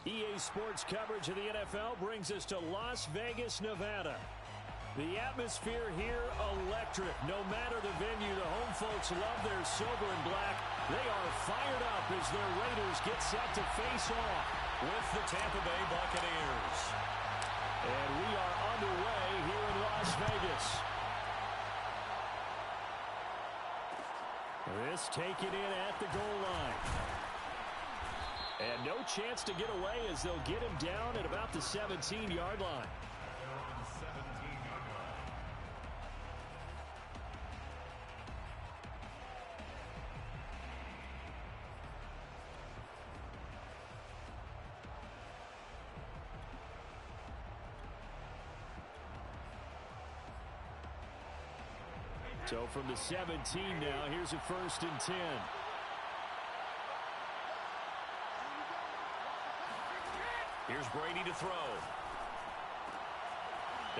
EA Sports coverage of the NFL brings us to Las Vegas, Nevada. The atmosphere here, electric. No matter the venue, the home folks love their silver and black. They are fired up as their Raiders get set to face off with the Tampa Bay Buccaneers. And we are underway here in Las Vegas. This taken in at the goal line. And no chance to get away as they'll get him down at about the 17-yard line. So from the 17 now, here's a 1st and 10. Here's Brady to throw.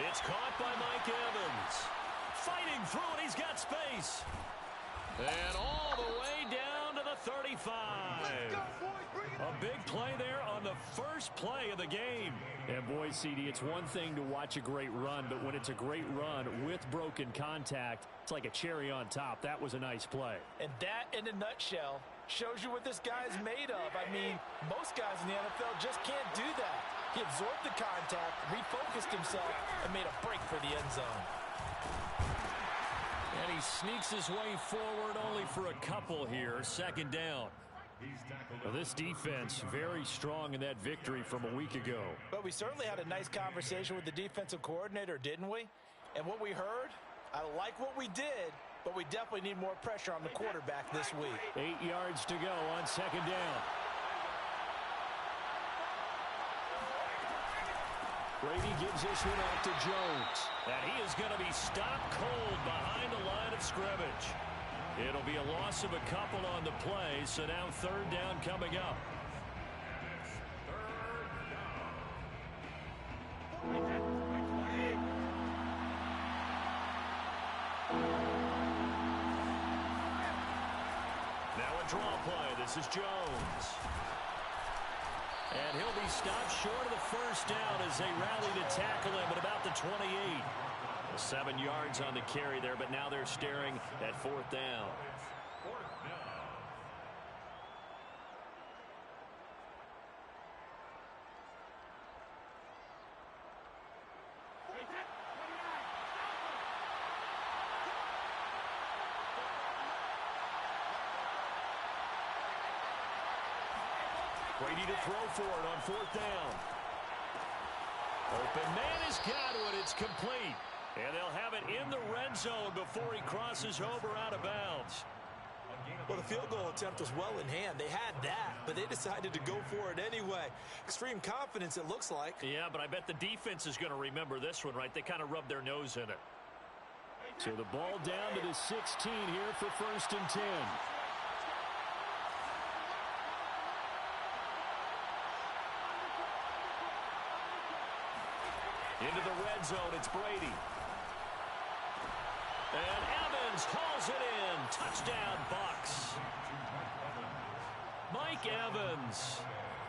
It's caught by Mike Evans. Fighting through it, he's got space. And all the way down to the 35. A big play there on the first play of the game. And boy, CD, it's one thing to watch a great run, but when it's a great run with broken contact, it's like a cherry on top. That was a nice play. And that, in a nutshell, shows you what this guy's made of. I mean, most guys in the NFL just can't do that. He absorbed the contact, refocused himself, and made a break for the end zone. And he sneaks his way forward only for a couple here. 2nd down. Well, this defense very strong in that victory from a week ago. But we certainly had a nice conversation with the defensive coordinator, didn't we? And what we heard, I like what we did, but we definitely need more pressure on the quarterback this week. 8 yards to go on 2nd down. Brady gives this one off to Jones. And he is going to be stopped cold behind the line of scrimmage. It'll be a loss of a couple on the play, so now 3rd down coming up. Now a draw play. This is Jones. And he'll be stopped short of the 1st down as they rally to tackle him at about the 28. 7 yards on the carry there, but now they're staring at 4th down. Brady to throw for it on 4th down. Open man has got it. It's complete. And they'll have it in the red zone before he crosses over out of bounds. Well, the field goal attempt was well in hand. They had that, but they decided to go for it anyway. Extreme confidence, it looks like. Yeah, but I bet the defense is going to remember this one, right? They kind of rubbed their nose in it. So the ball down to the 16 here for 1st and 10. Into the red zone, it's Brady. And Evans hauls it in. Touchdown, Bucs. Mike Evans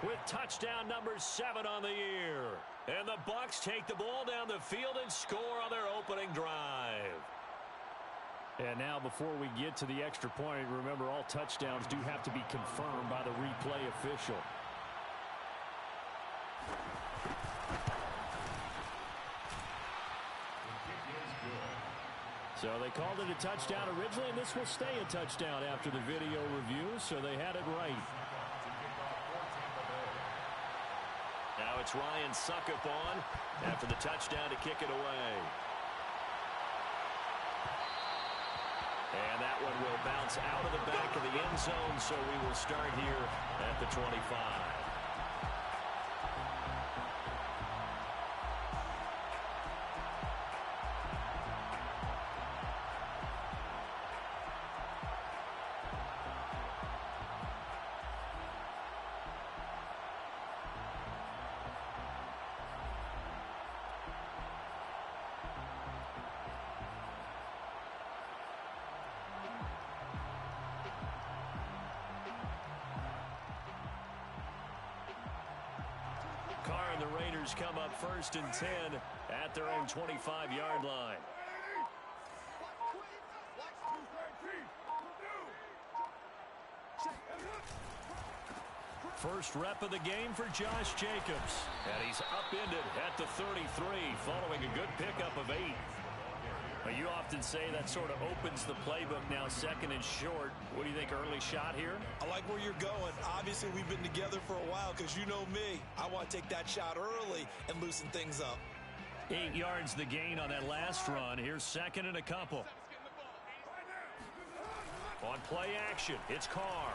with touchdown number 7 on the year. And the Bucs take the ball down the field and score on their opening drive. And now before we get to the extra point, remember all touchdowns do have to be confirmed by the replay official. So they called it a touchdown originally, and this will stay a touchdown after the video review, so they had it right. Now it's Ryan Suckup on after the touchdown to kick it away. And that one will bounce out of the back of the end zone, so we will start here at the 25. and the Raiders come up 1st and 10 at their own 25-yard line. First rep of the game for Josh Jacobs. And he's upended at the 33 following a good pickup of 8. Well, you often say that sort of opens the playbook now, 2nd and short. What do you think, early shot here? I like where you're going. Obviously, we've been together for a while because you know me. I want to take that shot early and loosen things up. 8 yards the gain on that last run. Here's 2nd and a couple. On play action, it's Carr.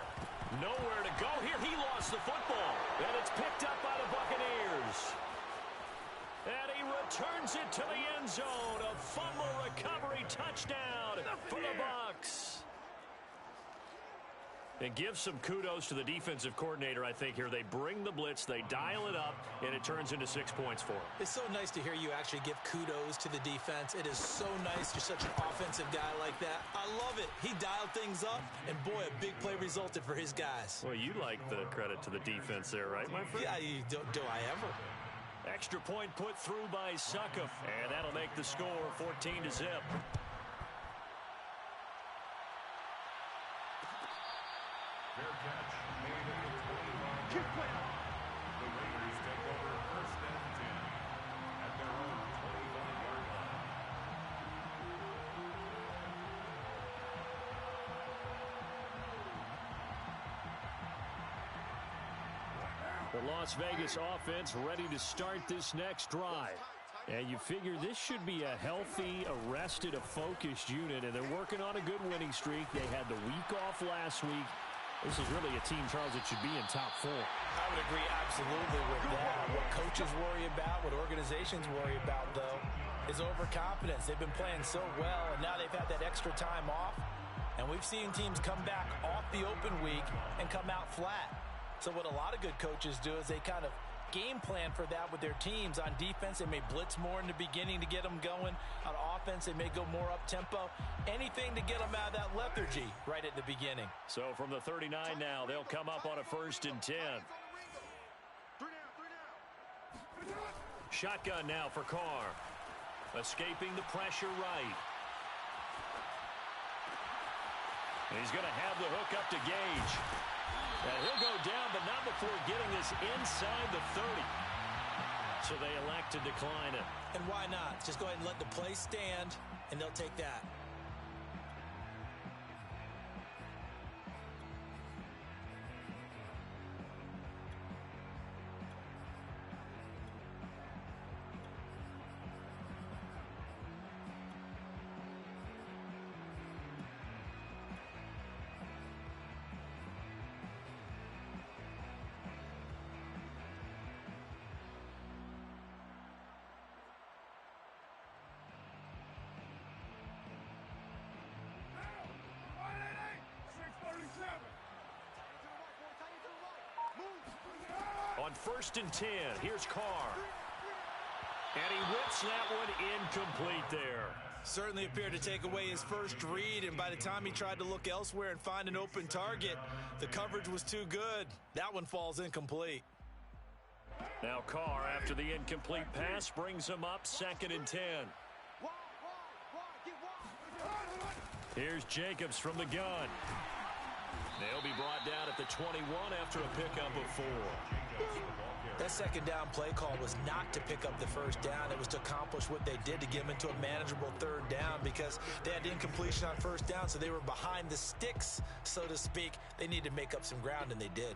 Nowhere to go here. He lost the football. And it's picked up by the Buccaneers. And he returns it to the end zone. A fumble recovery touchdown for the Bucs. And give some kudos to the defensive coordinator, I think, here. They bring the blitz, they dial it up, and it turns into 6 points for them. It's so nice to hear you actually give kudos to the defense. It is so nice you're such an offensive guy like that. I love it. He dialed things up, and boy, a big play resulted for his guys. Well, you like the credit to the defense there, right, my friend? Yeah, do I ever? Extra point put through by Suckup, and that'll make the score 14-0. Fair catch made at the 21. The Raiders take over 1st and 10 at their own 25-yard line. The Las Vegas offense ready to start this next drive. And you figure this should be a healthy, arrested, a focused unit, and they're working on a good winning streak. They had the week off last week. This is really a team, Charles, that should be in top 4. I would agree absolutely with that. What coaches worry about, what organizations worry about, though, is overconfidence. They've been playing so well, and now they've had that extra time off. And we've seen teams come back off the open week and come out flat. So what a lot of good coaches do is they kind of game plan for that with their teams. On defense, they may blitz more in the beginning to get them going. On offense, they may go more up-tempo. Anything to get them out of that lethargy right at the beginning. So from the 39 now, they'll come up on a 1st and 10. Shotgun now for Carr. Escaping the pressure right. And he's going to have the hook up to Gage. And he'll go down, but not before getting this inside the 30. So they elect to decline it. And why not? Just go ahead and let the play stand, and they'll take that. On 1st and 10, here's Carr. And he whips that one incomplete there. Certainly appeared to take away his first read, and by the time he tried to look elsewhere and find an open target, the coverage was too good. That one falls incomplete. Now Carr, after the incomplete pass, brings him up 2nd and 10. Here's Jacobs from the gun. They'll be brought down at the 21 after a pickup of 4. That second down play call was not to pick up the first down. It was to accomplish what they did to get them into a manageable 3rd down because they had incompletion on 1st down, so they were behind the sticks, so to speak. They needed to make up some ground, and they did.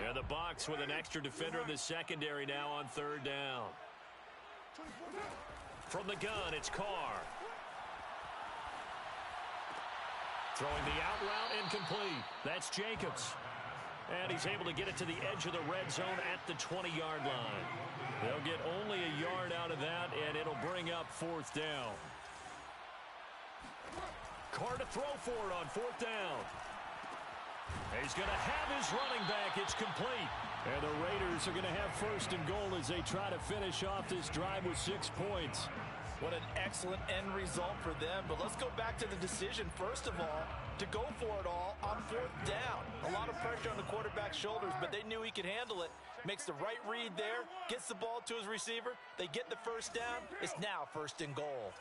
And the Bucs with an extra defender in the secondary now on 3rd down. From the gun, it's Carr. Throwing the out route incomplete. That's Jacobs. And he's able to get it to the edge of the red zone at the 20-yard line. They'll get only a yard out of that, and it'll bring up 4th down. Carr to throw for it on 4th down. He's going to have his running back. It's complete. And the Raiders are going to have 1st and goal as they try to finish off this drive with 6 points. What an excellent end result for them. But let's go back to the decision, first of all, to go for it all on 4th down. A lot of pressure on the quarterback's shoulders, but they knew he could handle it. Makes the right read there, gets the ball to his receiver. They get the first down. It's now 1st and goal.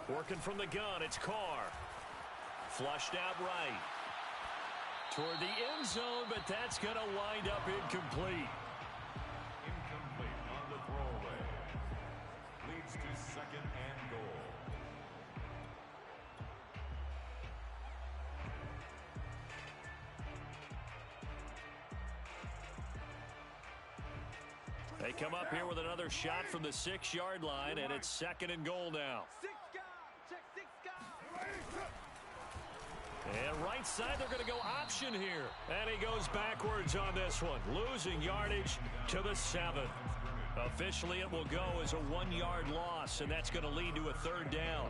Working from the gun, it's Carr. Flushed out right. Toward the end zone, but that's going to wind up incomplete. Incomplete on the throwaway. Leads to 2nd and goal. They come up here with another shot from the 6-yard line, and it's 2nd and goal now. And right side, they're going to go option here. And he goes backwards on this one, losing yardage to the 7. Officially, it will go as a 1-yard loss, and that's going to lead to a 3rd down.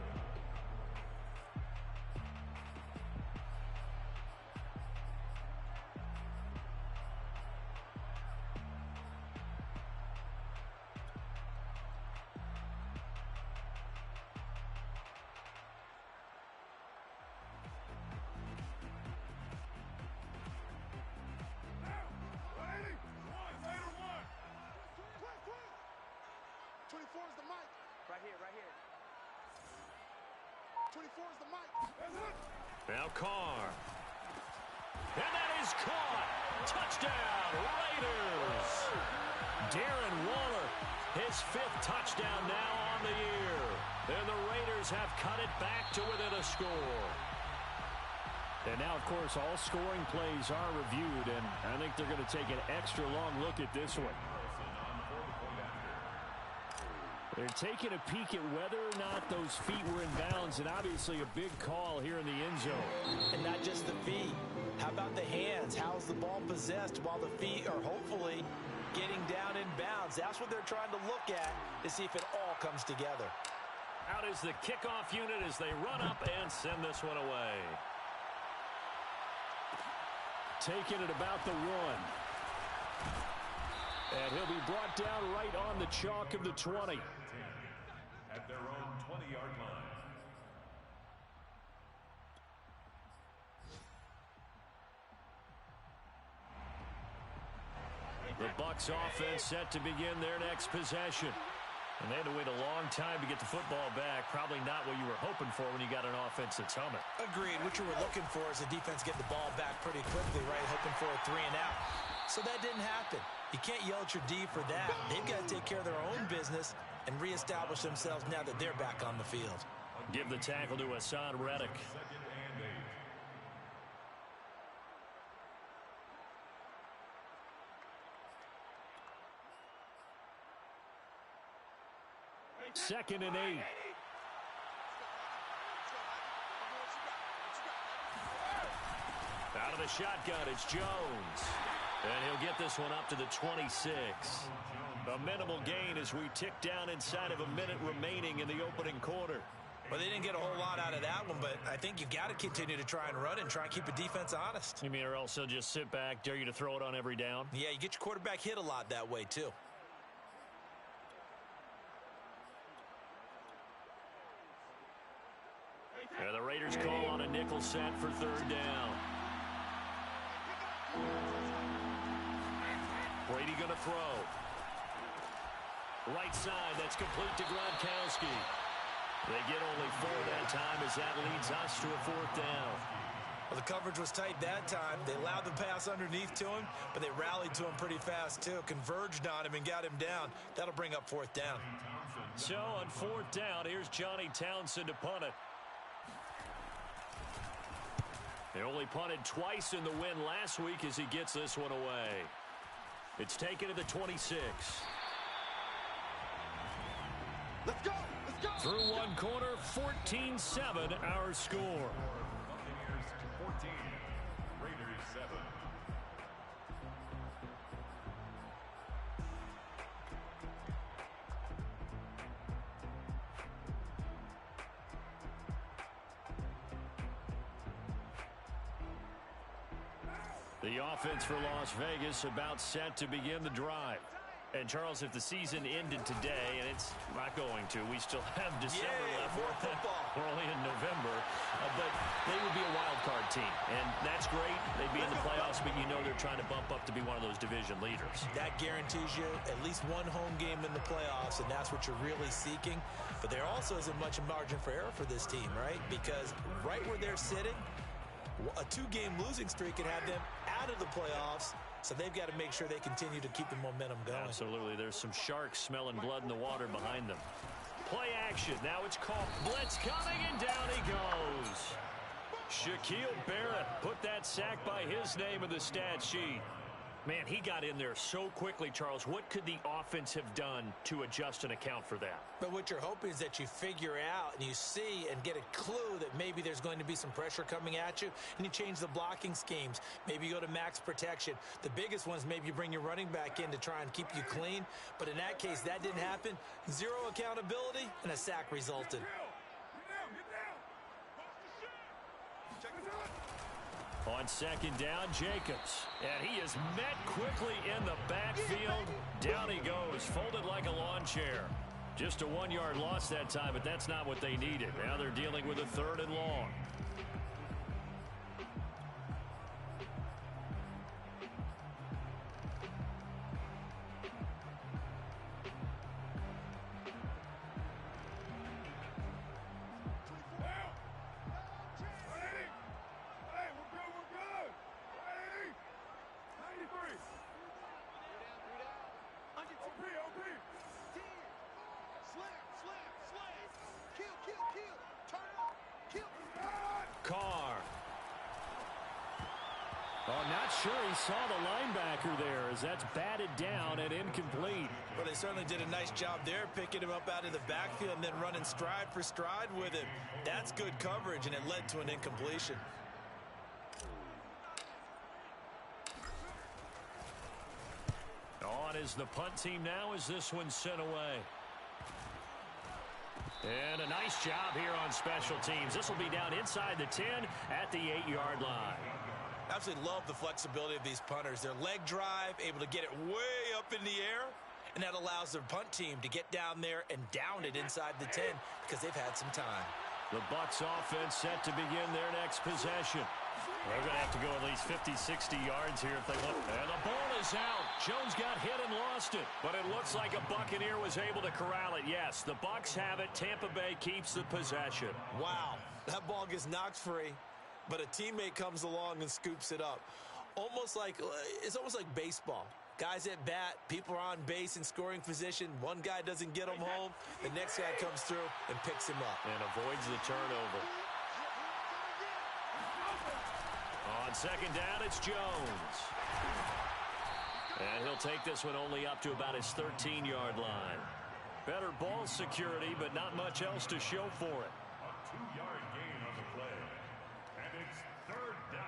Now Carr. And that is caught. Touchdown, Raiders. Darren Waller, his 5th touchdown now on the year. And the Raiders have cut it back to within a score. And now, of course, all scoring plays are reviewed, and I think they're going to take an extra long look at this one. They're taking a peek at whether or not those feet were in bounds, and obviously a big call here in the end zone. And not just the feet. How about the hands? How is the ball possessed while the feet are hopefully getting down in bounds? That's what they're trying to look at to see if it all comes together. Out is the kickoff unit as they run up and send this one away. Taking it about the 1. And he'll be brought down right on the chalk of the 20. At their own 20-yard line. The Bucs offense set to begin their next possession. And they had to wait a long time to get the football back. Probably not what you were hoping for when you got an offense that's humming. Agreed. What you were looking for is the defense get the ball back pretty quickly, right? Hoping for a 3 and out. So that didn't happen. You can't yell at your D for that. They've got to take care of their own business and reestablish themselves now that they're back on the field. Give the tackle to Hassan Reddick. 2nd and 8. 2nd and 8. Out of the shotgun, it's Jones. And he'll get this one up to the 26. A minimal gain as we tick down inside of a minute remaining in the opening quarter. Well, they didn't get a whole lot out of that one, but I think you've got to continue to try and run and try and keep the defense honest. You mean, or else they'll just sit back, dare you to throw it on every down? Yeah, you get your quarterback hit a lot that way, too. Yeah, the Raiders call on a nickel set for 3rd down. Brady going to throw. Right side, that's complete to Gronkowski. They get only 4 that time as that leads us to a 4th down. Well, the coverage was tight that time. They allowed the pass underneath to him, but they rallied to him pretty fast, too. Converged on him and got him down. That'll bring up 4th down. So on 4th down, here's Johnny Townsend to punt it. They only punted twice in the win last week as he gets this one away. It's taken to the 26. Let's go! Let's go! Through one quarter, 14-7 our score. Buccaneers 14. Raiders 7. The offense for Las Vegas about set to begin the drive. And, Charles, if the season ended today, and it's not going to, we still have December left. More football. We're only in November. But they would be a wild card team. And that's great. They'd be in the playoffs, but you know they're trying to bump up to be one of those division leaders. That guarantees you at least one home game in the playoffs, and that's what you're really seeking. But there also isn't much margin for error for this team, right? Because right where they're sitting, a 2-game losing streak can have them out of the playoffs. So they've got to make sure they continue to keep the momentum going. Absolutely. There's some sharks smelling blood in the water behind them. Play action. Now it's called. Blitz coming, and down he goes. Shaquille Barrett put that sack by his name in the stat sheet. Man, he got in there so quickly, Charles. What could the offense have done to adjust and account for that? But what you're hoping is that you figure out and you see and get a clue that maybe there's going to be some pressure coming at you, and you change the blocking schemes. Maybe you go to max protection. The biggest one is maybe you bring your running back in to try and keep you clean. But in that case, that didn't happen. Zero accountability, and a sack resulted. On second down, Jacobs. And he is met quickly in the backfield. Down he goes, folded like a lawn chair. Just a 1-yard loss that time, but that's not what they needed. Now they're dealing with a 3rd and long. Sure, he saw the linebacker there as that's batted down and incomplete. Well, they certainly did a nice job there, picking him up out of the backfield and then running stride for stride with him. That's good coverage, and it led to an incompletion. On is the punt team now as this one's sent away. And a nice job here on special teams. This will be down inside the 10 at the 8-yard line. Absolutely love the flexibility of these punters. Their leg drive, able to get it way up in the air, and that allows their punt team to get down there and down it inside the 10 because they've had some time. The Bucs offense set to begin their next possession. They're going to have to go at least 50, 60 yards here if they want. And the ball is out. Jones got hit and lost it. But it looks like a Buccaneer was able to corral it. Yes, the Bucs have it. Tampa Bay keeps the possession. Wow, that ball gets knocked free, but a teammate comes along and scoops it up. It's almost like baseball. Guys at bat, people are on base in scoring position. One guy doesn't get him home. The next guy comes through and picks him up. And avoids the turnover. On second down, it's Jones. And he'll take this one only up to about his 13-yard line. Better ball security, but not much else to show for it. A 2-yard gain on the play. And it's 3rd down.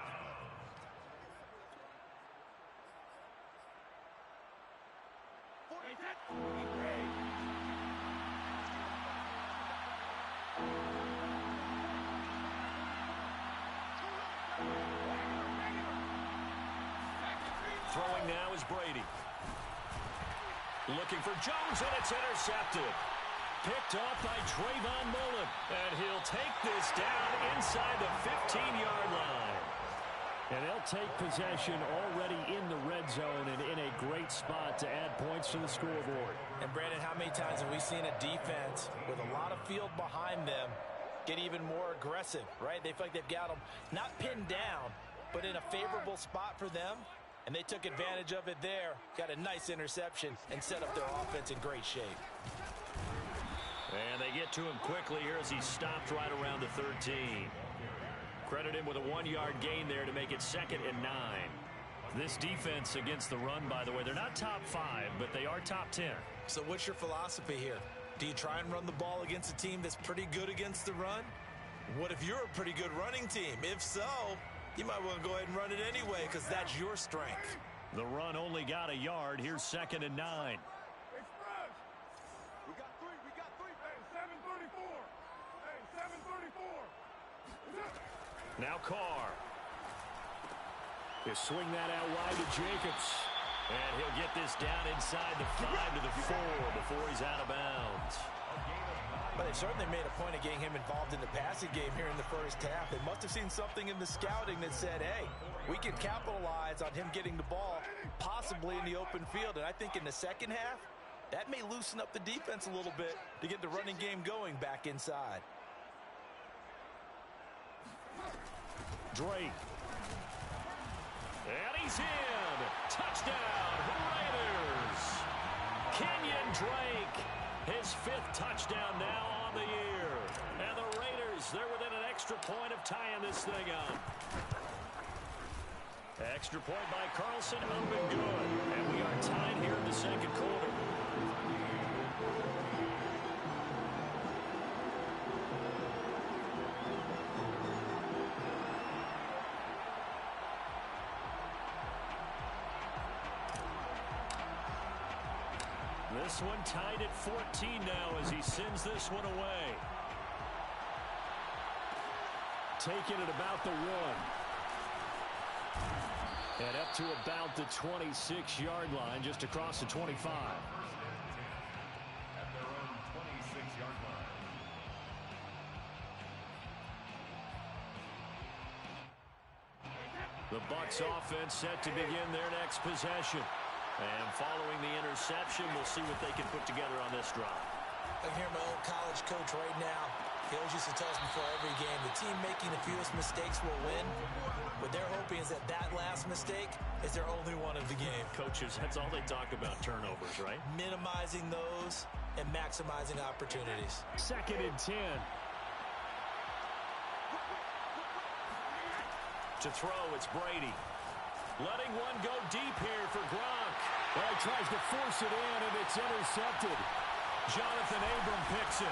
Throwing now is Brady. Looking for Jones, and it's intercepted. Picked off by Trayvon Mullen. And he'll take this down inside the 15-yard line. And they'll take possession already in the red zone and in a great spot to add points to the scoreboard. And, Brandon, how many times have we seen a defense with a lot of field behind them get even more aggressive, right? They feel like they've got them not pinned down, but in a favorable spot for them. And they took advantage of it there, got a nice interception, and set up their offense in great shape. And they get to him quickly here as he stopped right around the 13. Credit him with a 1-yard gain there to make it 2nd and 9. This defense against the run, by the way, they're not top 5, but they are top 10. So what's your philosophy here? Do you try and run the ball against a team that's pretty good against the run? What if you're a pretty good running team? If so, you might want to go ahead and run it anyway because that's your strength. The run only got a yard. Here's 2nd and 9. We got three. Hey, 734. Hey, 734. Now Carr. You swing that out wide to Jacobs. And he'll get this down inside the 5 to the 4 before he's out of bounds. But they certainly made a point of getting him involved in the passing game here in the first half. They must have seen something in the scouting that said, hey, we can capitalize on him getting the ball possibly in the open field. And I think in the second half, that may loosen up the defense a little bit to get the running game going back inside. Drake. And he's in. Touchdown, Raiders. Kenyon Drake, his 5th touchdown now on the year. And the Raiders, they're within an extra point of tying this thing up. Extra point by Carlson, up and good. And we are tied here in the second quarter. This one tied at 14 now as he sends this one away. Taking it about the 1. And up to about the 26-yard line, just across the 25. At their own 26-yard line. The Bucs offense set to begin their next possession. And following the interception, we'll see what they can put together on this drive. I can hear my old college coach right now. He always used to tell us before every game, the team making the fewest mistakes will win. What they're hoping is that that last mistake is their only one of the game. Coaches, that's all they talk about, turnovers, right? Minimizing those and maximizing opportunities. 2nd and 10. To throw, it's Brady. Letting one go deep here for Gronk. Well, he tries to force it in, and it's intercepted. Jonathan Abram picks it.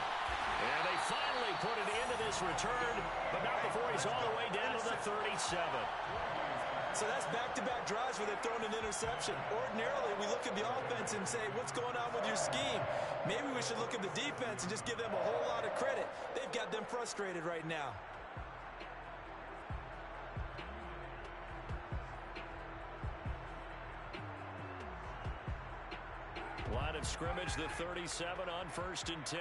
And they finally put it into this return, but not before he's all the way down to the 37. So that's back-to-back drives where they've thrown an interception. Ordinarily, we look at the offense and say, what's going on with your scheme? Maybe we should look at the defense and just give them a whole lot of credit. They've got them frustrated right now. Line of scrimmage, the 37 on 1st and 10.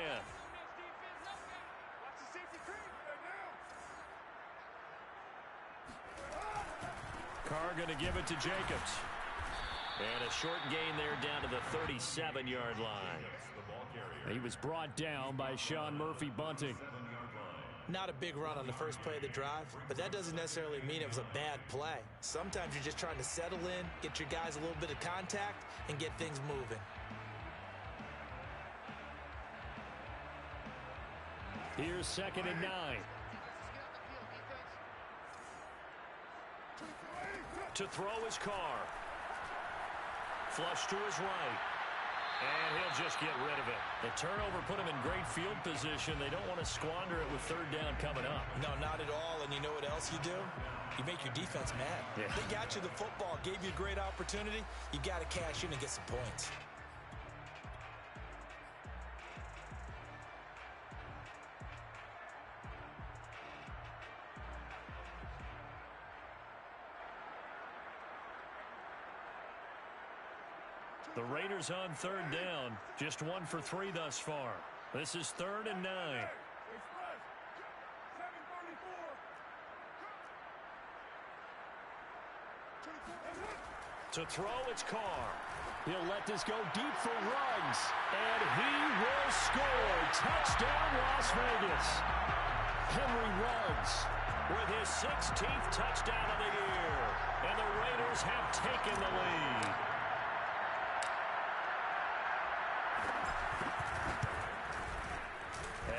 Carr going to give it to Jacobs. And a short gain there down to the 37-yard line. He was brought down by Sean Murphy-Bunting. Not a big run on the first play of the drive, but that doesn't necessarily mean it was a bad play. Sometimes you're just trying to settle in, get your guys a little bit of contact, and get things moving. Here's 2nd and 9. To throw his Carr. Flush to his right. And he'll just get rid of it. The turnover put him in great field position. They don't want to squander it with 3rd down coming up. No, not at all. And you know what else you do? You make your defense mad. Yeah. They got you the football, gave you a great opportunity. You got to cash in and get some points. The Raiders on 3rd down. Just 1 for 3 thus far. This is 3rd and 9. To throw, it's Carr. He'll let this go deep for Ruggs. And he will score. Touchdown, Las Vegas. Henry Ruggs With his 16th touchdown of the year. And the Raiders have taken the lead.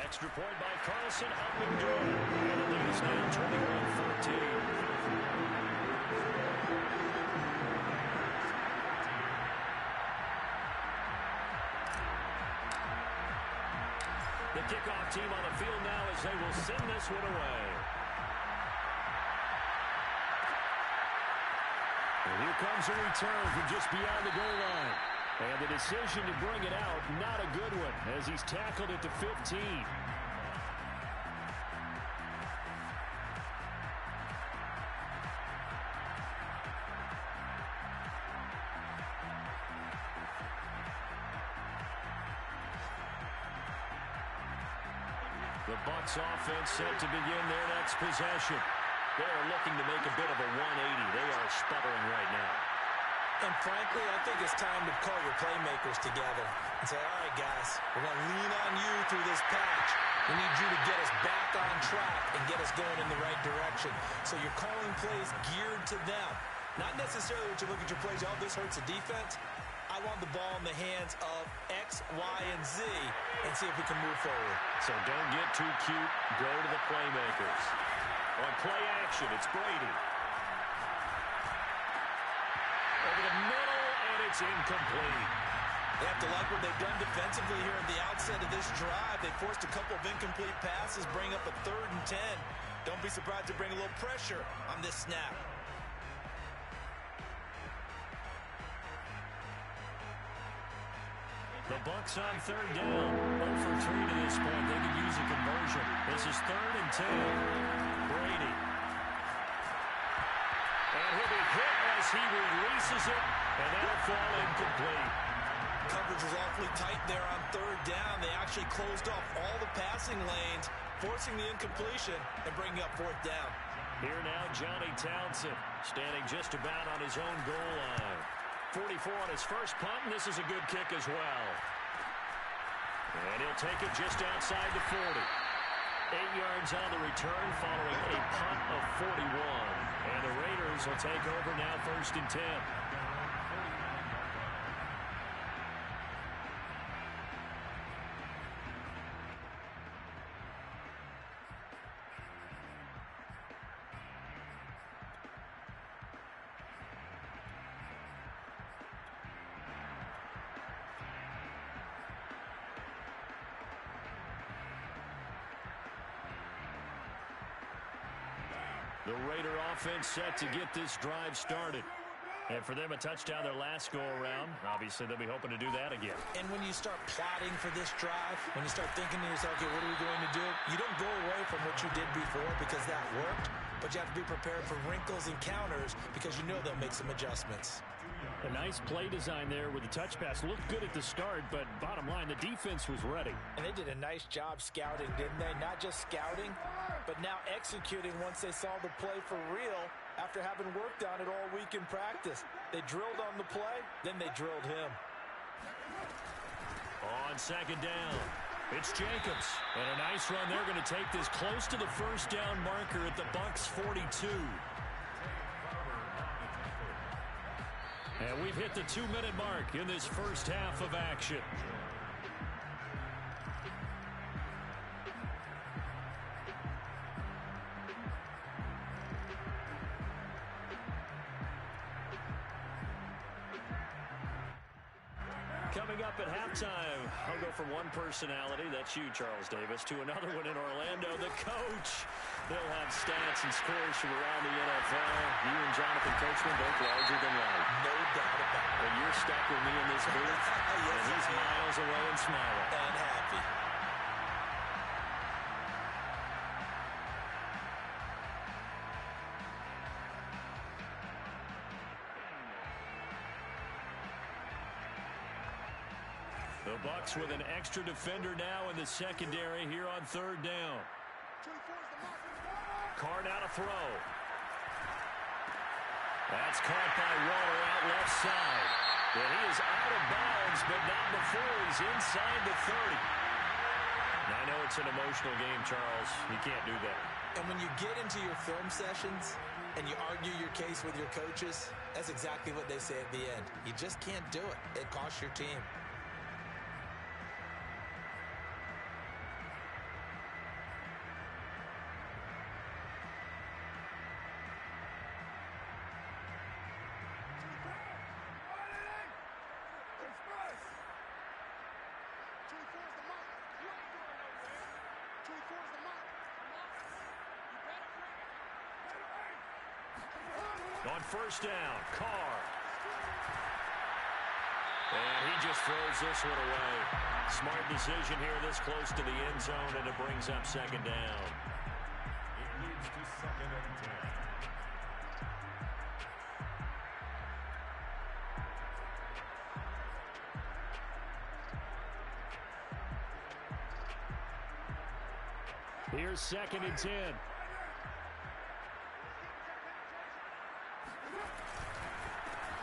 Extra point by Carlson, up and good. And the lead is now 21-14. The kickoff team on the field now as they will send this one away. And here comes a return from just beyond the goal line. And the decision to bring it out, not a good one, as he's tackled at the 15. The Bucs offense set to begin their next possession. They are looking to make a bit of a 180. They are sputtering right now. And frankly, I think it's time to call your playmakers together and say, all right, guys, we're going to lean on you through this patch. We need you to get us back on track and get us going in the right direction. So you're calling plays geared to them. Not necessarily what you look at your plays, oh, this hurts the defense. I want the ball in the hands of X, Y, and Z and see if we can move forward. So don't get too cute. Go to the playmakers. On play action, it's Brady. Over the middle, and it's incomplete. They have to like what they've done defensively here at the outset of this drive. They forced a couple of incomplete passes, bring up a 3rd and 10. Don't be surprised to bring a little pressure on this snap. The Bucs on 3rd down. 0 for 3 to this point. They could use a conversion. This is 3rd and 10. Brady. And he'll be hit as he releases it, and that'll fall incomplete. Coverage was awfully tight there on 3rd down. They actually closed off all the passing lanes, forcing the incompletion and bringing up 4th down. Here now, Johnny Townsend, standing just about on his own goal line. 44 on his first punt, and this is a good kick as well. And he'll take it just outside the 40. 8 yards on the return following a punt of 41. And the Raiders will take over now 1st and 10. The Raider offense set to get this drive started. And for them, a touchdown their last go-around. Obviously, they'll be hoping to do that again. And when you start plotting for this drive, when you start thinking to yourself, okay, what are we going to do? You don't go away from what you did before because that worked, but you have to be prepared for wrinkles and counters because you know they'll make some adjustments. A nice play design there with the touch pass. Looked good at the start, but bottom line, the defense was ready. And they did a nice job scouting, didn't they? Not just scouting, but now executing once they saw the play for real after having worked on it all week in practice. They drilled on the play, then they drilled him. On 2nd down, it's Jacobs. And a nice run. They're going to take this close to the 1st down marker at the Bucs 42. And we've hit the 2-minute mark in this first half of action. Coming up at halftime, I'll go from one personality, that's you, Charles Davis, to another one in Orlando, the coach. They'll have stats and scores from around the NFL. You and Jonathan Coachman both larger than life. No doubt about it. And you're stuck with me in this booth, Yes, and he's miles away and smiling. And happy. The Bucs with an extra defender now in the secondary here on 3rd down. Carr out to throw. That's caught by Waller out left side. And he is out of bounds, but not before he's inside the 30. Now, I know it's an emotional game, Charles. You can't do that. And when you get into your film sessions and you argue your case with your coaches, that's exactly what they say at the end. You just can't do it. It costs your team. On 1st down, Carr. And he just throws this one away. Smart decision here this close to the end zone, and it brings up 2nd down. It leads to 2nd and 10. Here's 2nd and 10.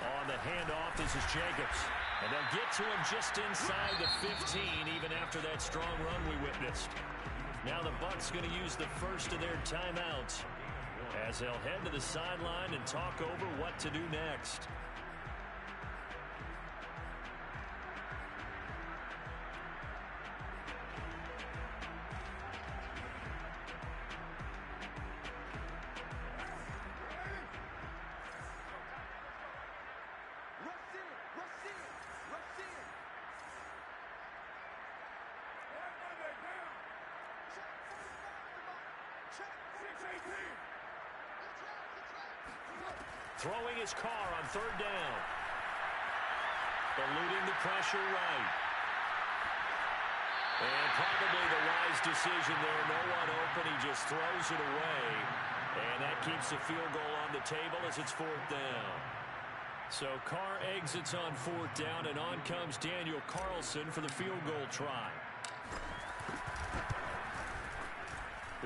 On the handoff, this is Jacobs. And they'll get to him just inside the 15, even after that strong run we witnessed. Now the Bucs going to use the first of their timeouts as they'll head to the sideline and talk over what to do next. Throwing his car on 3rd down. Eluding the pressure right. And probably the wise decision there. No one open. He just throws it away. And that keeps the field goal on the table as it's 4th down. So Carr exits on 4th down, and on comes Daniel Carlson for the field goal try.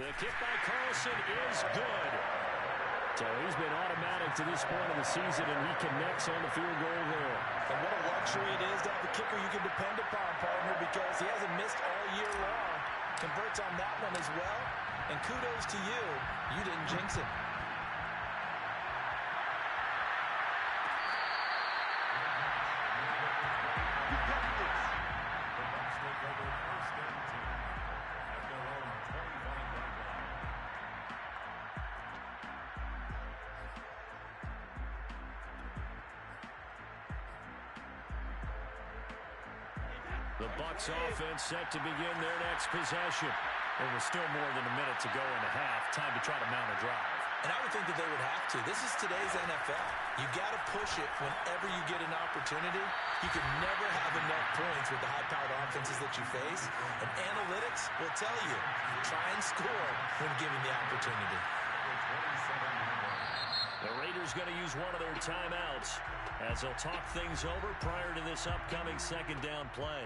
The kick by Carlson is good. So he's been automatic to this point of the season, and he connects on the field goal there. And what a luxury it is to have a kicker you can depend upon, partner, because he hasn't missed all year long. Converts on that one as well. And kudos to you. You didn't jinx it. The Bucs offense set to begin their next possession. There was still more than a minute to go in the half. Time to try to mount a drive. And I would think that they would have to. This is today's NFL. You got to push it whenever you get an opportunity. You can never have enough points with the high-powered offenses that you face. And analytics will tell you, try and score when given the opportunity. The Raiders going to use one of their timeouts as they'll talk things over prior to this upcoming 2nd down play.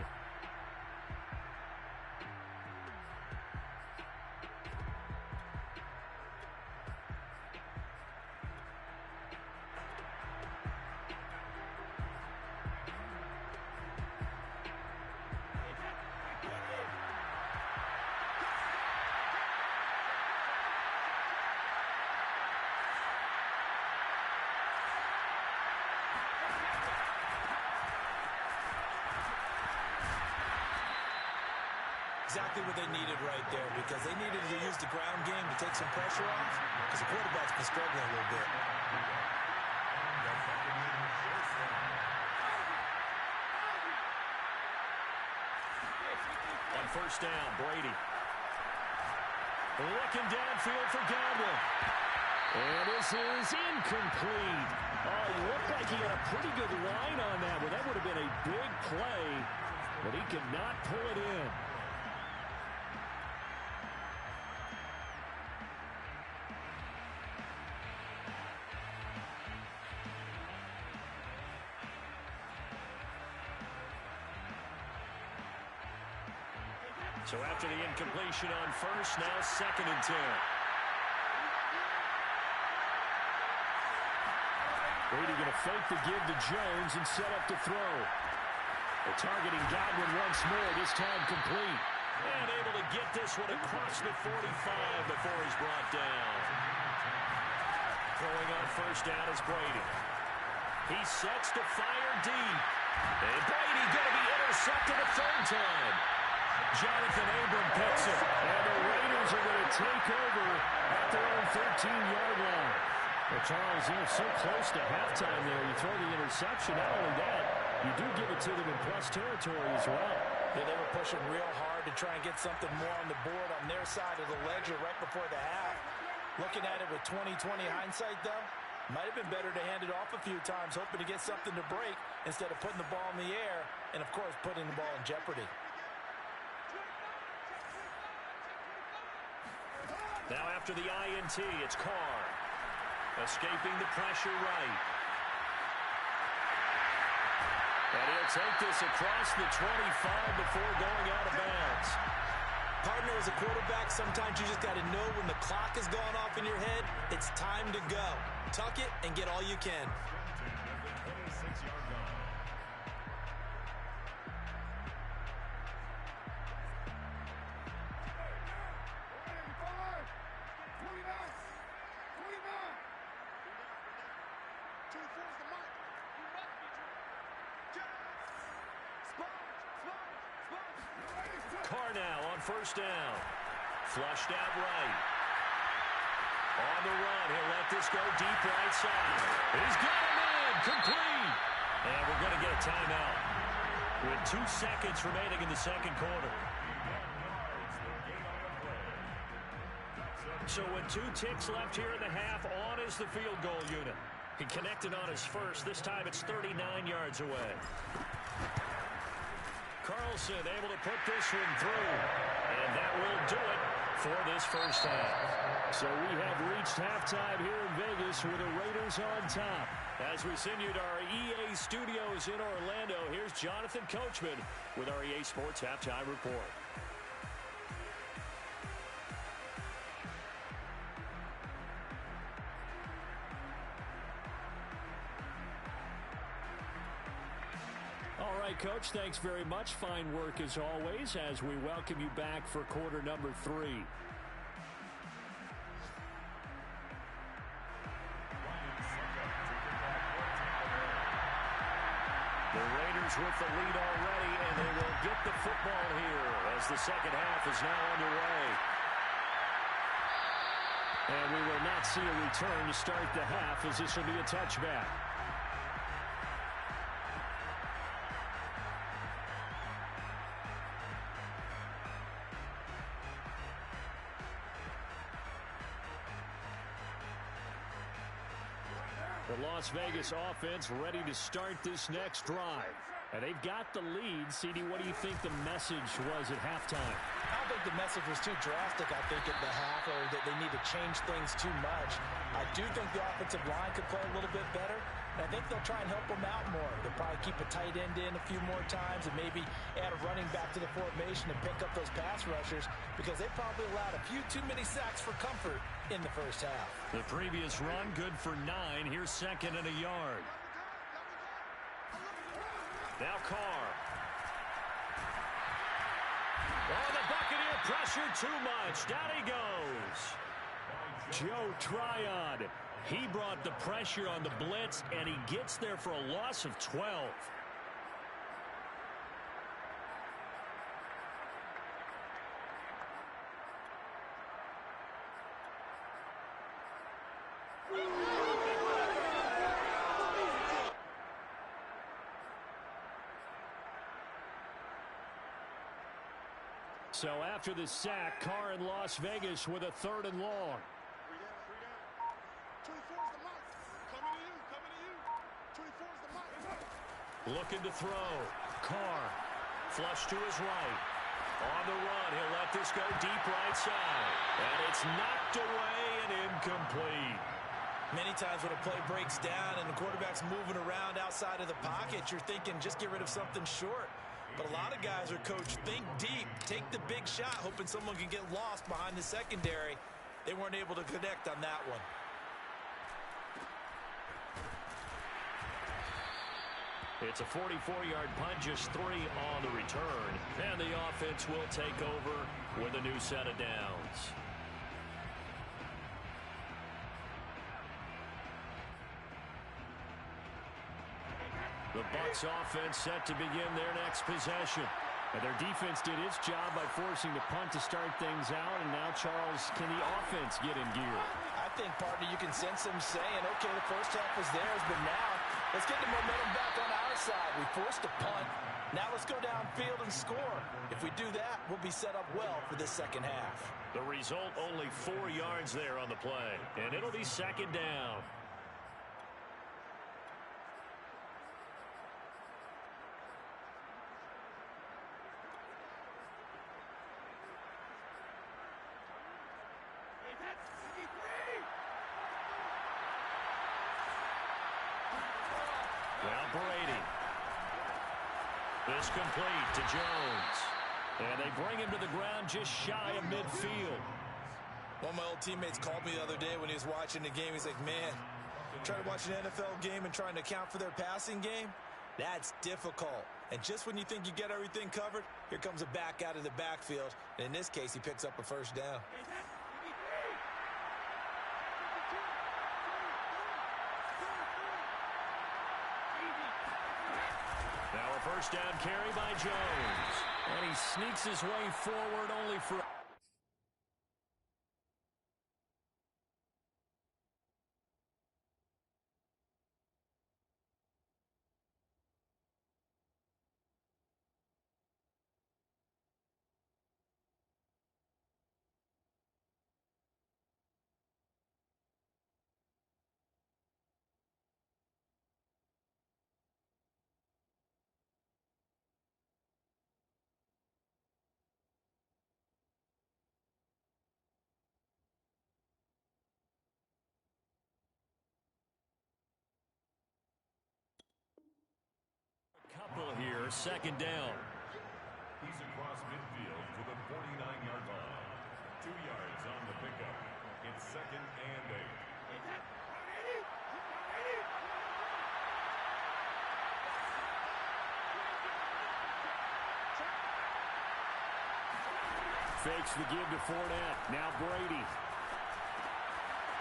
Exactly what they needed right there, because they needed to use the ground game to take some pressure off, because the quarterback's been struggling a little bit. On 1st down, Brady. Looking downfield for Godwin. And this is incomplete. Oh, it looked like he had a pretty good line on that one. That would have been a big play, but he could not pull it in. So after the incompletion on 1st, now 2nd and 10. Brady going to fake the give to Jones and set up to throw. They're targeting Godwin once more, this time complete. And able to get this one across the 45 before he's brought down. Throwing on 1st down is Brady. He sets to fire deep. And Brady going to be intercepted a 3rd time. Jonathan Abram picks it, and the Raiders are going to take over at their own 13-yard line. Well, Charles, you're so close to halftime there. You throw the interception. Not only that, you do give it to them in plus territory as well. Yeah, they were pushing real hard to try and get something more on the board on their side of the ledger right before the half. Looking at it with 20/20 hindsight, though, might have been better to hand it off a few times, hoping to get something to break instead of putting the ball in the air and, of course, putting the ball in jeopardy. Now after the INT, it's Carr. Escaping the pressure right. And he'll take this across the 25 before going out of bounds. Partner, as a quarterback, sometimes you just got to know when the clock is going off in your head, it's time to go. Tuck it and get all you can. Carr now on first down. Flushed out right. On the run, he'll let this go deep right side. He's got him in, complete. And we're going to get a timeout with 2 seconds remaining in the second quarter. So with 2 ticks left here in the half, on is the field goal unit. He connected on his first. This time it's 39 yards away. Carlson able to put this one through. And that will do it for this first half. So we have reached halftime here in Vegas with the Raiders on top. As we send you to our EA studios in Orlando, here's Jonathan Coachman with our EA Sports Halftime Report. All right, Coach, thanks very much. Fine work as always as we welcome you back for quarter number 3. The Raiders with the lead already, and they will get the football here as the second half is now underway. And we will not see a return to start the half as this will be a touchback. The Las Vegas offense ready to start this next drive. And they've got the lead. CD, what do you think the message was at halftime? I don't think the message was too drastic, I think, at the half, or that they need to change things too much. I do think the offensive line could play a little bit better, and I think they'll try and help them out more. They'll probably keep a tight end in a few more times and maybe add a running back to the formation and pick up those pass rushers because they probably allowed a few too many sacks for comfort in the first half. The previous run good for 9. Here's second and a yard. Now Carr. Oh, the Buccaneer pressure too much. Down he goes. Joe Tryon. He brought the pressure on the blitz, and he gets there for a loss of 12. So after the sack, Carr in Las Vegas with a 3rd and long. Looking to throw. Carr. Flush to his right. On the run, he'll let this go deep right side. And it's knocked away and incomplete. Many times when a play breaks down and the quarterback's moving around outside of the pocket, you're thinking just get rid of something short. But a lot of guys are coached, think deep, take the big shot, hoping someone can get lost behind the secondary. They weren't able to connect on that one. It's a 44-yard punt, just 3 on the return. And the offense will take over with a new set of downs. The Bucs offense set to begin their next possession. And their defense did its job by forcing the punt to start things out. And now, Charles, can the offense get in gear? I think, partner, you can sense them saying, okay, the first half was theirs, but now let's get the momentum back on our side. We forced a punt. Now let's go downfield and score. If we do that, we'll be set up well for this second half. The result, only 4 yards there on the play. And it'll be second down. Now Brady. This complete to Jones. And they bring him to the ground just shy of midfield. One of my old teammates called me the other day when he was watching the game. He's like, man, trying to watch an NFL game and trying to account for their passing game, that's difficult. And just when you think you get everything covered, here comes a back out of the backfield. And in this case, he picks up a first down. Now a first down carry by Jones. And he sneaks his way forward only for... Couple here, second down. He's across midfield to the 49-yard line. 2 yards on the pickup. It's 2nd and 8. Fakes the give to Fournette. Now Brady.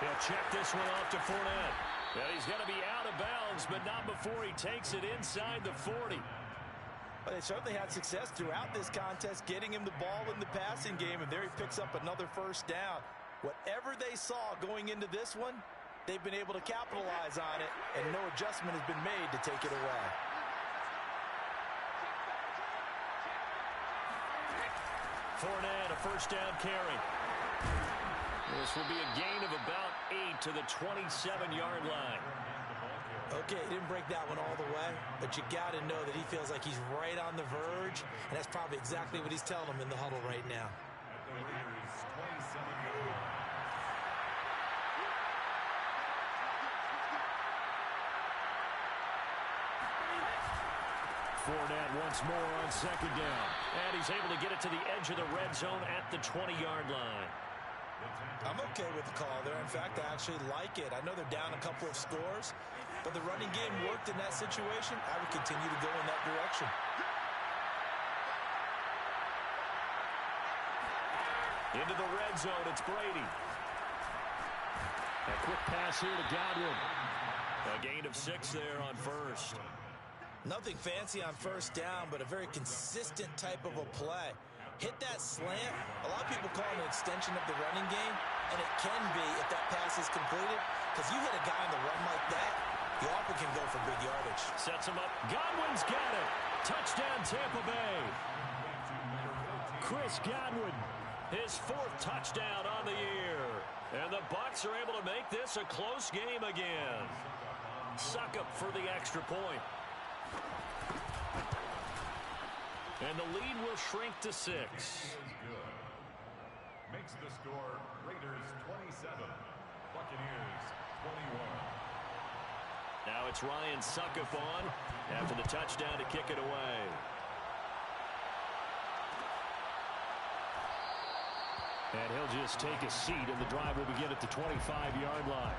He'll check this one off to Fournette. And he's going to be out of bounds, but not before he takes it inside the 40. Well, they certainly had success throughout this contest, getting him the ball in the passing game, and there he picks up another first down. Whatever they saw going into this one, they've been able to capitalize on it, and no adjustment has been made to take it away. Fournette, a first down carry. This will be a gain of about 8 to the 27-yard line. Okay, he didn't break that one all the way, but you got to know that he feels like he's right on the verge, and that's probably exactly what he's telling him in the huddle right now. At the Raiders' 27-yard line. Fournette once more on second down. And he's able to get it to the edge of the red zone at the 20-yard line. I'm okay with the call there. In fact, I actually like it. I know they're down a couple of scores, but the running game worked in that situation. I would continue to go in that direction. Into the red zone, it's Brady. A quick pass here to Godwin. A gain of 6 there on first. Nothing fancy on first down, but a very consistent type of a play. Hit that slant. A lot of people call it an extension of the running game, and it can be if that pass is completed, because you hit a guy on the run like that, you often can go for big yardage. Sets him up. Godwin's got it. Touchdown, Tampa Bay. Chris Godwin, his 4th touchdown on the year. And the Bucs are able to make this a close game again. Succop for the extra point. And the lead will shrink to 6. Makes the score Raiders 27, Buccaneers 21. Now it's Ryan Succop on after the touchdown to kick it away. And he'll just take a seat, and the drive will begin at the 25-yard line.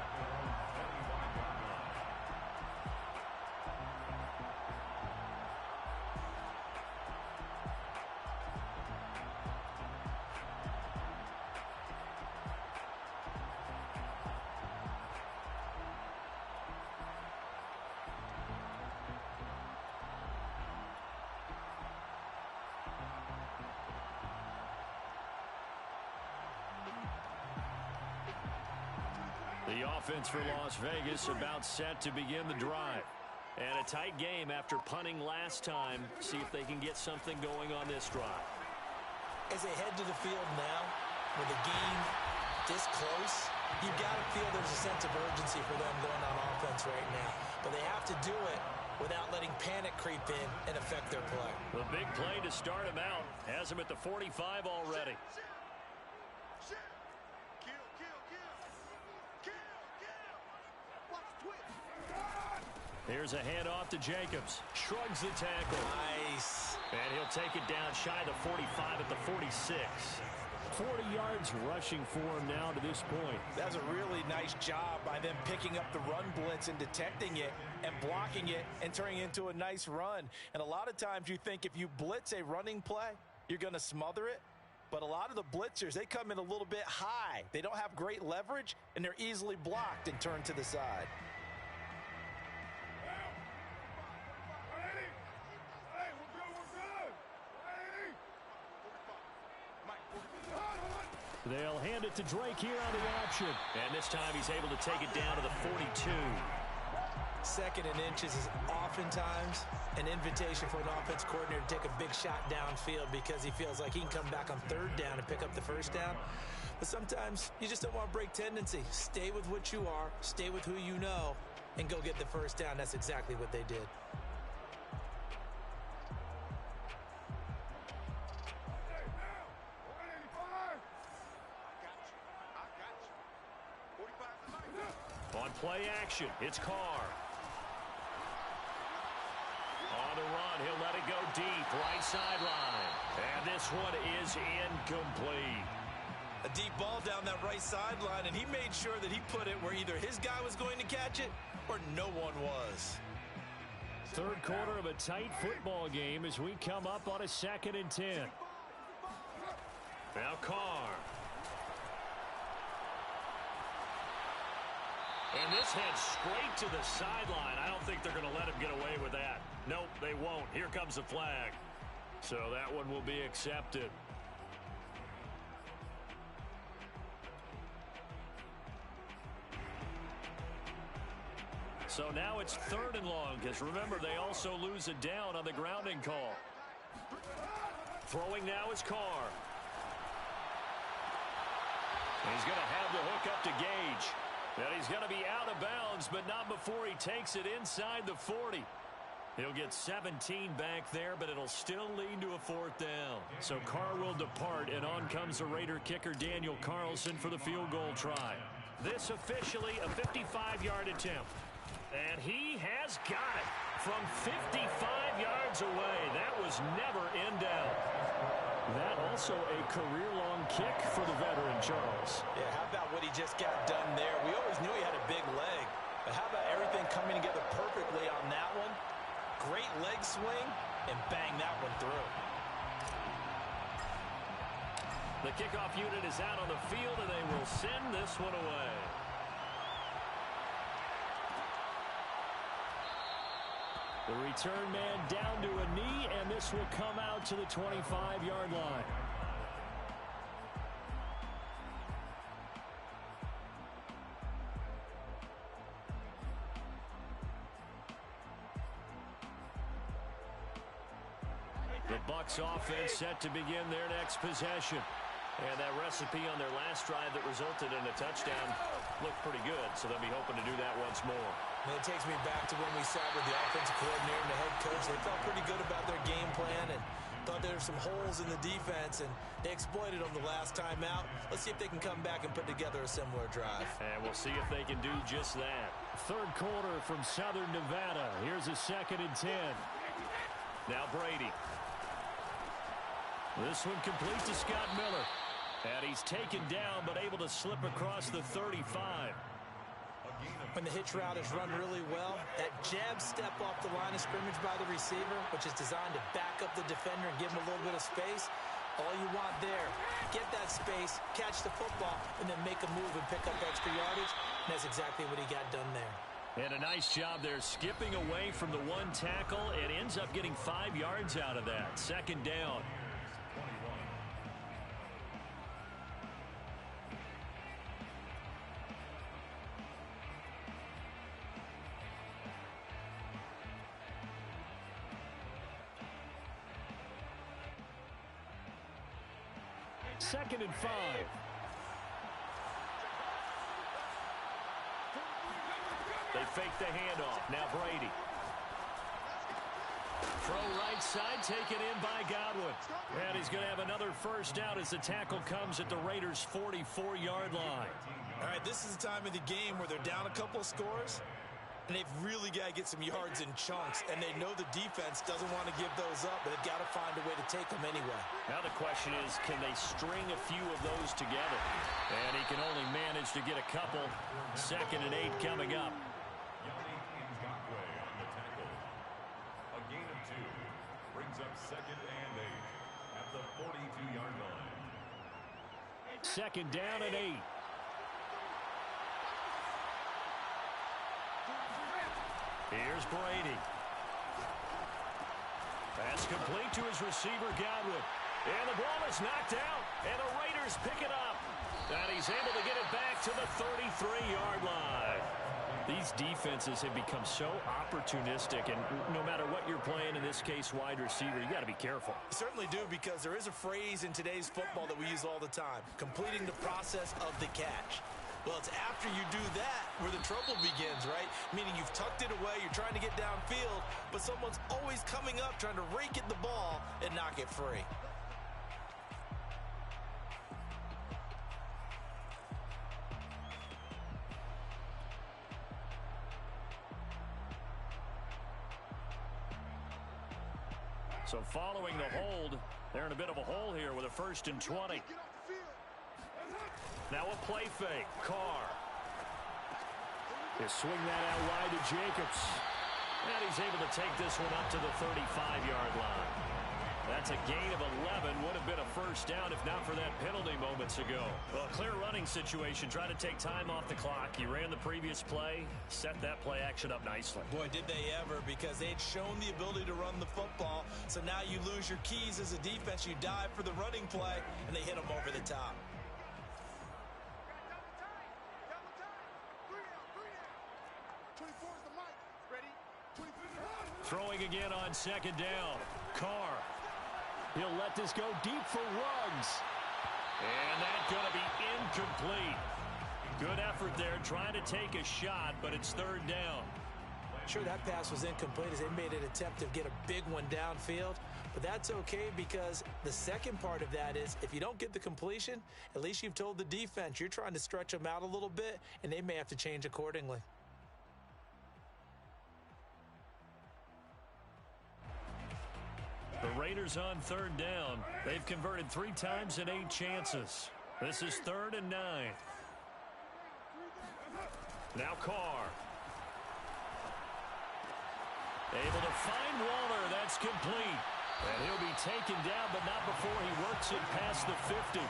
The offense for Las Vegas about set to begin the drive. And a tight game after punting last time. See if they can get something going on this drive. As they head to the field now, with the game this close, you've got to feel there's a sense of urgency for them going on offense right now. But they have to do it without letting panic creep in and affect their play. The big play to start him out has him at the 45 already. Here's a handoff to Jacobs. Shrugs the tackle. Nice. And he'll take it down shy of the 45 at the 46. 40 yards rushing for him now to this point. That's a really nice job by them picking up the run blitz and detecting it and blocking it and turning it into a nice run. And a lot of times you think if you blitz a running play, you're going to smother it. But a lot of the blitzers, they come in a little bit high. They don't have great leverage, and they're easily blocked and turned to the side. They'll hand it to Drake here on the option. And this time he's able to take it down to the 42. Second and inches is oftentimes an invitation for an offense coordinator to take a big shot downfield because he feels like he can come back on third down and pick up the first down. But sometimes you just don't want to break tendency. Stay with what you are, stay with who you know, and go get the first down. That's exactly what they did. On play action, it's Carr. On the run, he'll let it go deep, right sideline. And this one is incomplete. A deep ball down that right sideline, and he made sure that he put it where either his guy was going to catch it or no one was. Third quarter of a tight football game as we come up on a 2nd and 10. Now Carr. And this heads straight to the sideline. I don't think they're going to let him get away with that. Nope, they won't. Here comes the flag. So that one will be accepted. So now it's 3rd and long, because remember, they also lose a down on the grounding call. Throwing now is Carr. And he's going to have the hook up to Gage. And he's going to be out of bounds, but not before he takes it inside the 40. He'll get 17 back there, but it'll still lead to a 4th down. So Carr will depart, and on comes the Raider kicker Daniel Carlson for the field goal try. This officially a 55-yard attempt. And he has got it from 55 yards away. That was never in doubt. That also a career-long kick for the veteran, Charles. Yeah, how about what he just got done there? We always knew he had a big leg. But how about everything coming together perfectly on that one? Great leg swing, and bang that one through. The kickoff unit is out on the field, and they will send this one away. The return man down to a knee, and this will come out to the 25-yard line. The Bucs offense set to begin their next possession. And that recipe on their last drive that resulted in a touchdown looked pretty good, so they'll be hoping to do that once more. And it takes me back to when we sat with the offensive coordinator and the head coach. They felt pretty good about their game plan and thought there were some holes in the defense, and they exploited them the last time out. Let's see if they can come back and put together a similar drive. And we'll see if they can do just that. Third quarter from Southern Nevada. Here's a 2nd and 10. Now Brady. This one complete to Scott Miller. And he's taken down, but able to slip across the 35. When the hitch route is run really well, that jab step off the line of scrimmage by the receiver, which is designed to back up the defender and give him a little bit of space, all you want there, get that space, catch the football, and then make a move and pick up extra yardage. And that's exactly what he got done there. And a nice job there, skipping away from the one tackle, and ends up getting 5 yards out of that. 2nd down. Second and 5. They fake the handoff. Now Brady. Throw right side, taken in by Godwin. And he's going to have another first down as the tackle comes at the Raiders' 44-yard line. All right, this is the time of the game where they're down a couple of scores. And they've really got to get some yards in chunks, and they know the defense doesn't want to give those up, but they've got to find a way to take them anyway. Now the question is, can they string a few of those together? And he can only manage to get a couple. 2nd and 8 coming up. A gain of 2 brings up 2nd and 8 at the 42-yard line. 2nd down and 8. Here's Brady. Pass complete to his receiver, Godwin. And the ball is knocked out, and the Raiders pick it up. And he's able to get it back to the 33-yard line. These defenses have become so opportunistic, and no matter what you're playing, in this case wide receiver, you got to be careful. You certainly do, because there is a phrase in today's football that we use all the time, completing the process of the catch. Well, it's after you do that where the trouble begins, right? Meaning you've tucked it away, you're trying to get downfield, but someone's always coming up trying to rake at the ball and knock it free. So following the hold, they're in a bit of a hole here with a 1st and 20. Now a play fake. Carr. He'll swing that out wide to Jacobs. And he's able to take this one up to the 35-yard line. That's a gain of 11. Would have been a 1st down if not for that penalty moments ago. Well, a clear running situation. Try to take time off the clock. You ran the previous play, set that play action up nicely. Boy, did they ever, because they'd shown the ability to run the football. So now you lose your keys as a defense. You dive for the running play, and they hit them over the top. Throwing again on 2nd down. Carr. He'll let this go deep for Ruggs. And that's going to be incomplete. Good effort there trying to take a shot, but it's 3rd down. Sure, that pass was incomplete as they made an attempt to get a big one downfield. But that's okay, because the second part of that is if you don't get the completion, at least you've told the defense you're trying to stretch them out a little bit, and they may have to change accordingly. The Raiders on 3rd down. They've converted 3 times in 8 chances. This is 3rd and 9. Now Carr. Able to find Waller. That's complete. And he'll be taken down, but not before he works it past the 50.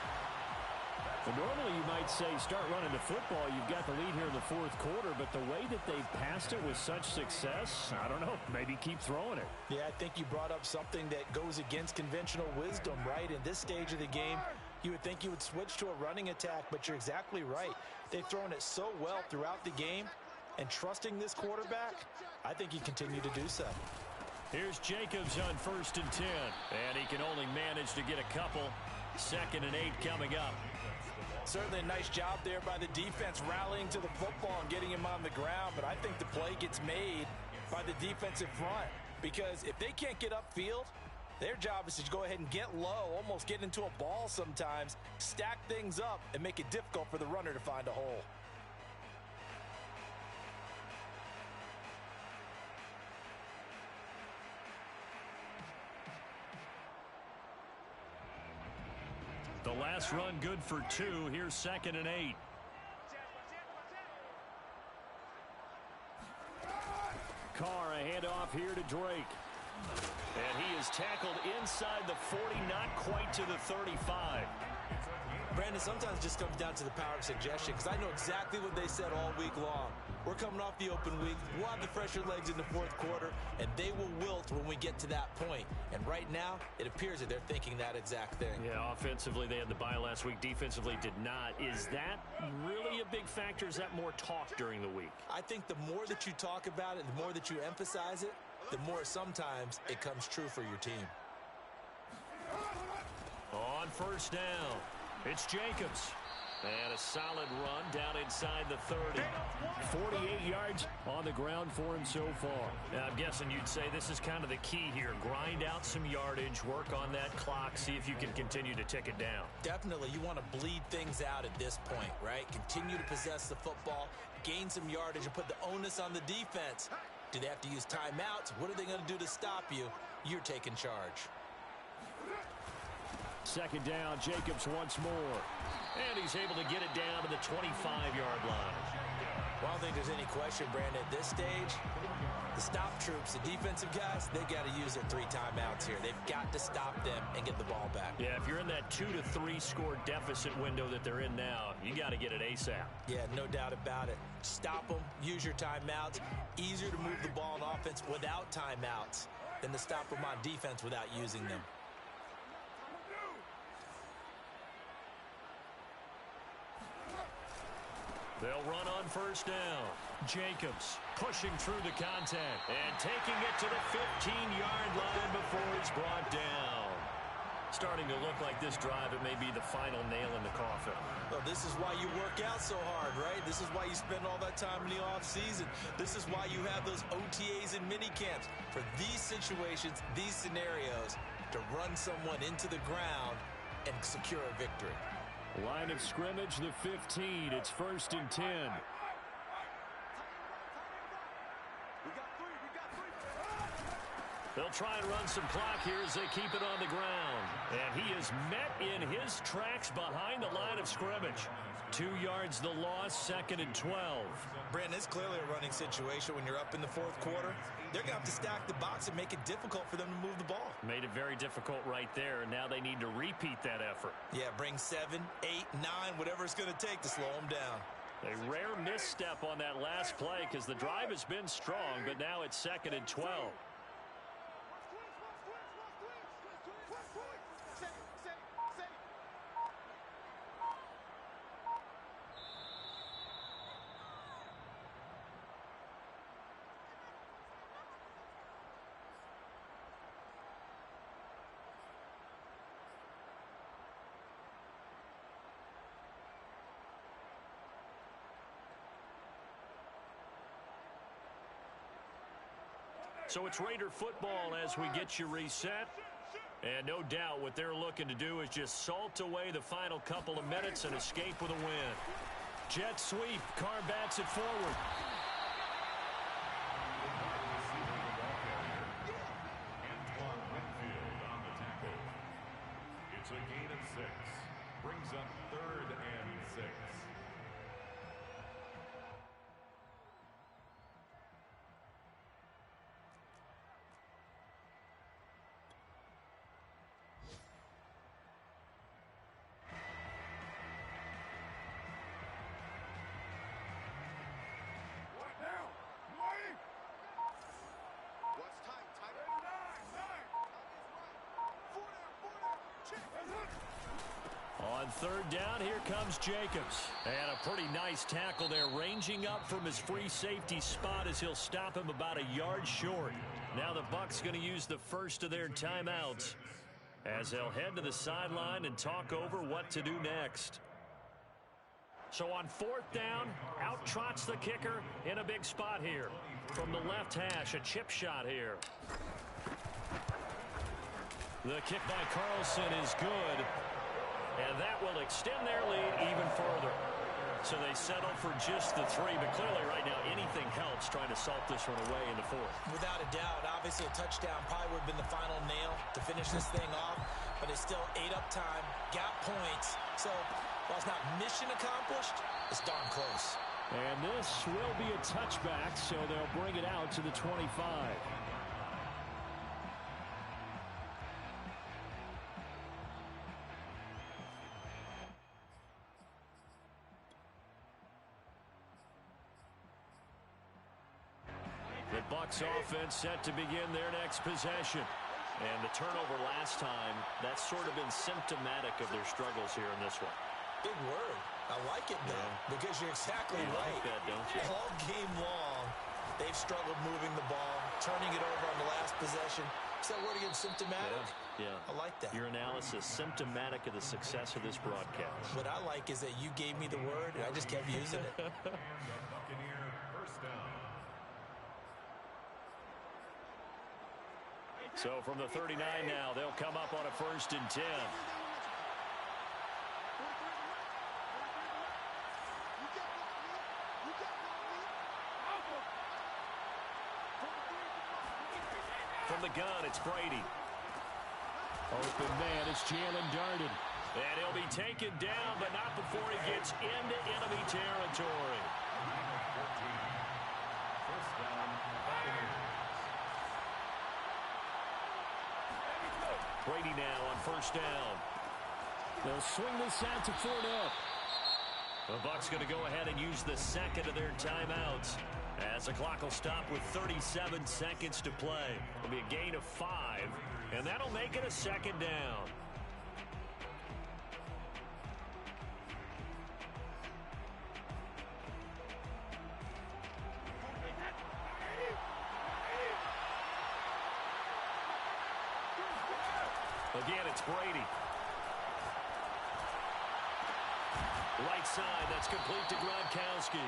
Well, normally you might say start running the football. You've got the lead here in the 4th quarter, but the way that they've passed it with such success, I don't know, maybe keep throwing it. Yeah, I think you brought up something that goes against conventional wisdom, right? In this stage of the game, you would think you would switch to a running attack, but you're exactly right. They've thrown it so well throughout the game, and trusting this quarterback, I think you continue to do so. Here's Jacobs on 1st and 10, and he can only manage to get a couple. 2nd and 8 coming up. Certainly a nice job there by the defense rallying to the football and getting him on the ground, but I think the play gets made by the defensive front, because if they can't get upfield, their job is to go ahead and get low, almost get into a ball sometimes, stack things up, and make it difficult for the runner to find a hole. The last run good for 2. Here's 2nd and 8. Carr, a handoff here to Drake. And he is tackled inside the 40, not quite to the 35. Brandon, sometimes it just comes down to the power of suggestion, because I know exactly what they said all week long. We're coming off the open week. We'll have the fresher legs in the 4th quarter, and they will wilt when we get to that point. And right now, it appears that they're thinking that exact thing. Yeah, offensively, they had the bye last week. Defensively, did not. Is that really a big factor? Is that more talk during the week? I think the more that you talk about it, the more that you emphasize it, the more sometimes it comes true for your team. On 1st down, it's Jacobs. And a solid run down inside the 30. 48 yards on the ground for him so far. Now, I'm guessing you'd say this is kind of the key here. Grind out some yardage, work on that clock, see if you can continue to tick it down. Definitely, you want to bleed things out at this point, right? Continue to possess the football, gain some yardage, and put the onus on the defense. Do they have to use timeouts? What are they going to do to stop you? You're taking charge. Second down, Jacobs once more. And he's able to get it down to the 25-yard line. Well, I don't think there's any question, Brandon, at this stage, the stop troops, the defensive guys, they got to use their 3 timeouts here. They've got to stop them and get the ball back. Yeah, if you're in that 2 to 3 score deficit window that they're in now, you got to get it ASAP. Yeah, no doubt about it. Stop them, use your timeouts. Easier to move the ball on offense without timeouts than to stop them on defense without using them. They'll run on first down. Jacobs pushing through the contact and taking it to the 15-yard line before he's brought down. Starting to look like this drive, it may be the final nail in the coffin. Well, this is why you work out so hard, right? This is why you spend all that time in the offseason. This is why you have those OTAs and mini camps. For these situations, these scenarios, to run someone into the ground and secure a victory. Line of scrimmage, the 15. It's 1st and 10. They'll try and run some clock here as they keep it on the ground. And he is met in his tracks behind the line of scrimmage. 2 yards the loss, 2nd and 12. Brandon, it's clearly a running situation when you're up in the 4th quarter. They're going to have to stack the box and make it difficult for them to move the ball. Made it very difficult right there, and now they need to repeat that effort. Yeah, bring 7, 8, 9, whatever it's going to take to slow them down. A rare misstep on that last play because the drive has been strong, but now it's 2nd and 12. So it's Raider football as we get you reset. And no doubt what they're looking to do is just salt away the final couple of minutes and escape with a win. Jet sweep. Carr bats it forward. It's a gain of 6. Brings up 3rd and 6. On 3rd down, here comes Jacobs. And a pretty nice tackle there, ranging up from his free safety spot as he'll stop him about a yard short. Now the Bucs going to use the first of their timeouts as they'll head to the sideline and talk over what to do next. So on 4th down, out trots the kicker in a big spot here. From the left hash, a chip shot here. The kick by Carlson is good. And that will extend their lead even further. So they settle for just the 3, but clearly right now anything helps trying to salt this one away in the 4th. Without a doubt, obviously a touchdown probably would have been the final nail to finish this thing off, but it's still ate up time, got points. So while it's not mission accomplished, it's darn close. And this will be a touchback, so they'll bring it out to the 25. The Bucs offense set to begin their next possession. And the turnover last time, that's sort of been symptomatic of their struggles here in this one. Big word. I like it, though, because you're exactly right. Like that, don't you? All game long, they've struggled moving the ball, turning it over on the last possession. Is that word again, symptomatic? Yeah. Yeah. I like that. Your analysis symptomatic of the success of this broadcast. What I like is that you gave me the word, and I just kept using it. And the Buccaneer first down. So from the 39 now, they'll come up on a 1st and 10. From the gun, it's Brady. Open man, it's Jalen Darden. And he'll be taken down, but not before he gets into enemy territory. First down, Buccaneers. Brady now on 1st down. They'll swing this out to Fournette. The Bucs going to go ahead and use the second of their timeouts, as the clock will stop with 37 seconds to play. It'll be a gain of 5, and that'll make it a 2nd down. Again, it's Brady. Right side, that's complete to Gronkowski.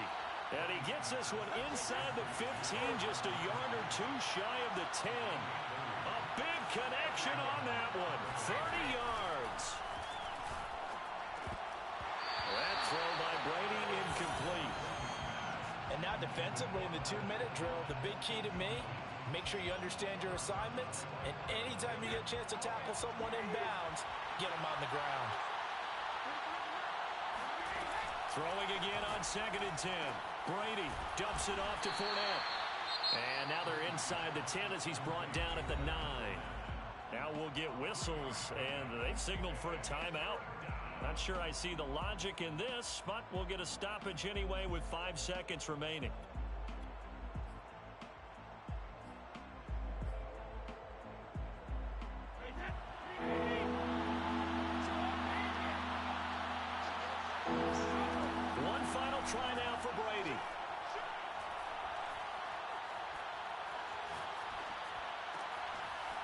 And he gets this one inside the 15, just a yard or two shy of the 10. A big connection on that one, 30 yards. That throw by Brady incomplete. And now defensively in the 2-minute drill, the big key to me, make sure you understand your assignments, and anytime you get a chance to tackle someone in bounds, get them on the ground. Throwing again on 2nd and 10. Brady dumps it off to Fournette. And now they're inside the 10 as he's brought down at the 9. Now we'll get whistles, and they've signaled for a timeout. Not sure I see the logic in this, but we'll get a stoppage anyway with 5 seconds remaining. One final try now for Brady.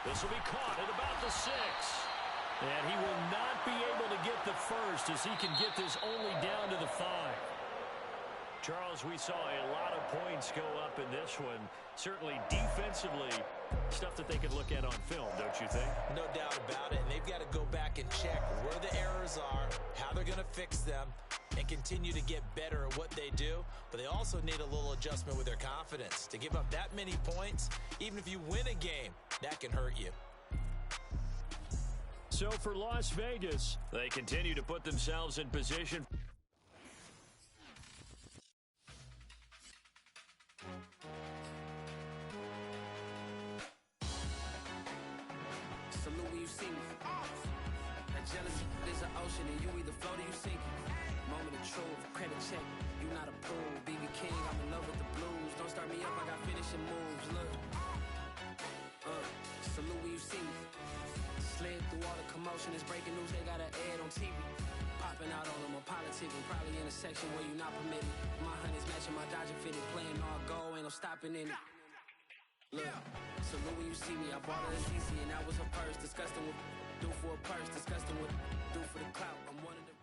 This will be caught at about the 6. And he will not be able to get the first as he can get this only down to the 5. Charles, we saw a lot of points go up in this one. Certainly defensively, stuff that they could look at on film, don't you think? No doubt about it. And they've got to go back and check where the errors are, how they're going to fix them, and continue to get better at what they do. But they also need a little adjustment with their confidence. To give up that many points, even if you win a game, that can hurt you. So for Las Vegas, they continue to put themselves in position. Salute when you see me. That jealousy is an ocean, and you either float or you sink. Moment of truth, credit check, you not approved. BB King, I'm in love with the blues. Don't start me up, I got finishing moves. Look, salute when you see me. Slid through all the commotion, it's breaking news, they got an ad on TV. Popping out on them, a politicking, probably in a section where you not permitted. My honey's matching my Dodger fitted, playing all go, ain't no stopping in it. Look, salute when you see me, I bought her a CC and that was her purse. Disgusting with do for a purse, disgusting with do for the clout. I'm one of the